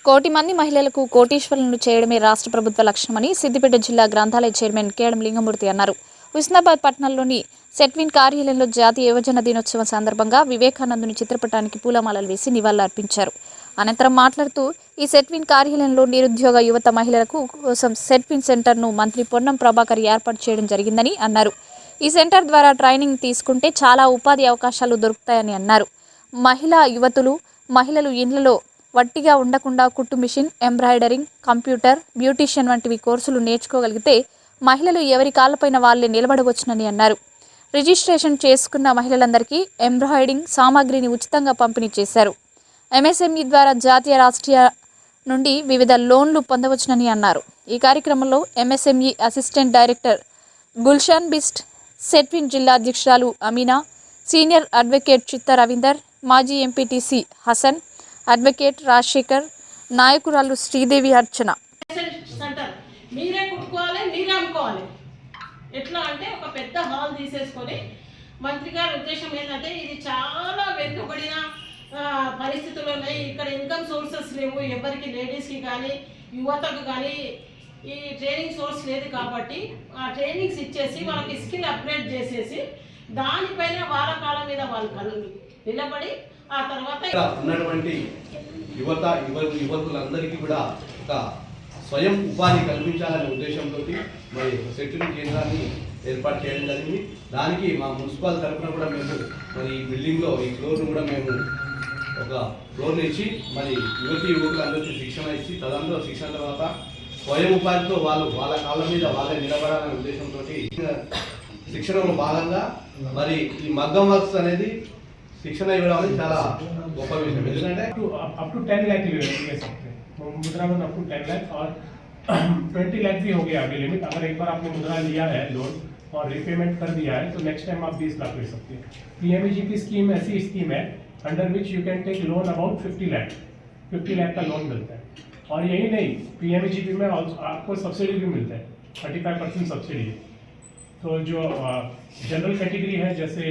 కోటి మంది మహిళలకు కోటీశ్వరులను చేయడమే రాష్ట్ర ప్రభుత్వ లక్ష్యమని సిద్దిపేట జిల్లా గ్రంథాలయ చైర్మన్ కేడం లింగమూర్తి అన్నారు. హుస్నాబాద్ పట్టణంలోని సెట్విన్ కార్యాలయంలో జాతీయ యువజన దినోత్సవం సందర్భంగా వివేకానందుని చిత్రపటానికి పూలమాలలు వేసి నివాళులర్పించారు. అనంతరం మాట్లాడుతూ ఈ సెట్విన్ కార్యాలయంలో నిరుద్యోగ యువత మహిళలకు కోసం సెట్విన్ సెంటర్ను మంత్రి పొన్నం ప్రభాకర్ ఏర్పాటు చేయడం జరిగిందని అన్నారు. ఈ సెంటర్ ద్వారా ట్రైనింగ్ తీసుకుంటే చాలా ఉపాధి అవకాశాలు దొరుకుతాయని అన్నారు. మహిళలు ఇండ్లలో వట్టిగా ఉండకుండా కుట్టు మిషన్, ఎంబ్రాయిడరింగ్, కంప్యూటర్, బ్యూటీషియన్ వంటివి కోర్సులు నేర్చుకోగలిగితే మహిళలు ఎవరి కాళ్ళపైన వాళ్ళే నిలబడవచ్చునని అన్నారు. రిజిస్ట్రేషన్ చేసుకున్న మహిళలందరికీ ఎంబ్రాయిడరింగ్ సామాగ్రిని ఉచితంగా పంపిణీ చేశారు. ఎంఎస్ఎంఈ ద్వారా జాతీయ రాష్ట్రీయ నుండి వివిధ లోన్లు పొందవచ్చునని అన్నారు. ఈ కార్యక్రమంలో ఎంఎస్ఎంఈ అసిస్టెంట్ డైరెక్టర్ గుల్షాన్ బిస్ట్, సెట్విన్ జిల్లా అధ్యక్షురాలు అమీనా, సీనియర్ అడ్వకేట్ చిత్త రవీందర్, మాజీ ఎంపీటీసీ హసన్, అడ్వకేట్ రాజశేఖర్, నాయకురాలు శ్రీదేవి అర్చన. మీరే కుట్టుకోవాలి, మీరే అమ్ముకోవాలి. ఎట్లా అంటే ఒక పెద్ద హాల్ తీసేసుకొని మంత్రి గారి ఉద్దేశం ఏంటంటే ఇది చాలా వెనుకబడిన పరిస్థితులు ఉన్నాయి, ఇక్కడ ఇన్కమ్ సోర్సెస్ లేవు, ఎవరికి లేడీస్కి కానీ యువతకు కానీ ఈ ట్రైనింగ్ సోర్స్ లేదు కాబట్టి ఆ ట్రైనింగ్స్ ఇచ్చేసి వాళ్ళకి స్కిల్ అప్గ్రేడ్ చేసేసి దానిపైన వాళ్ళ కాలం మీద వాళ్ళు నిలబడి ఆ తర్వాత ఉన్నటువంటి యువకులందరికీ కూడా ఒక స్వయం ఉపాధి కల్పించాలనే ఉద్దేశంతో మరి సెట్విన్ కేంద్రాన్ని ఏర్పాటు చేయడం జరిగింది. దానికి మా మున్సిపల్ తరఫున కూడా మేము మరి ఈ బిల్డింగ్లో ఈ ఫ్లోర్ను కూడా మేము ఒక ఫ్లోర్ని ఇచ్చి మరి యువకులందరికీ శిక్షణ ఇచ్చి తదంలో శిక్షణ తర్వాత స్వయం ఉపాధితో వాళ్ళ కాళ్ళ మీద వాళ్ళే నిలబడాలనే ఉద్దేశంతో శిక్షణలో భాగంగా మరి ఈ మగ్గం వర్క్స్ అనేది शिक्षण చాలా గొప్ప విషయం. ఎందుకంటే अप टू 10 लाख ले सकते हैं मुद्रा में अप टू 10 लाख और 20 लाख भी हो गया अभी लिमिट. अगर एक बार आपने मुद्रा लिया है लोन और रिपेमेंट कर दिया है तो नेक्स्ट टाइम आप 20 लाख ले सकते हैं. पीएमईजीपी स्कीम ऐसी स्कीम है under which you can take loan about 50 lakh का लोन मिलता है. और यही नहीं, पीएमईजीपी में आपको सब्सिडी भी मिलता है, 35% सब्सिडी. तो जो जनरल कैटेगरी है जैसे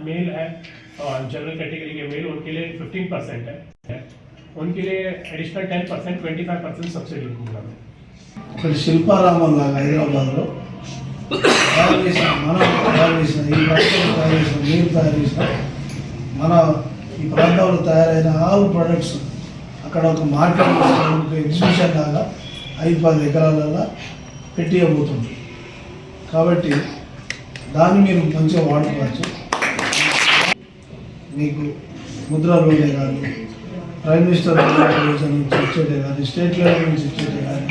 मेल है और जनरल कैटेगरी के मेल उनके लिए 15% है, उनके लिए एडिशनल 10% 25% सब्सिडी मिलेगा. ఇక్కడ శిల్పారామం లాగా హైదరాబాద్లో తయారు చేసిన మీరు తయారు చేసిన మన ఈ ప్రాంతంలో తయారైన ఆల్ ప్రొడక్ట్స్ అక్కడ ఒక మార్కెట్ ఒక ఎగ్జిబిషన్ లాగా 5-10 ఎకరాలలో పెట్టియబోతుంది. కాబట్టి దాన్ని మీరు మంచిగా వాడుకోవచ్చు. మీకు ముద్రా లోనే కానీ, ప్రైమ్ మినిస్టర్ యోజన నుంచి ఇచ్చేటే కానీ, స్టేట్ లెవెల్ నుంచి ఇచ్చేటే కానీ,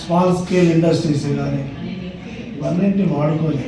స్మాల్ స్కేల్ ఇండస్ట్రీస్ కానీ ఇవన్నింటినీ వాడుకొని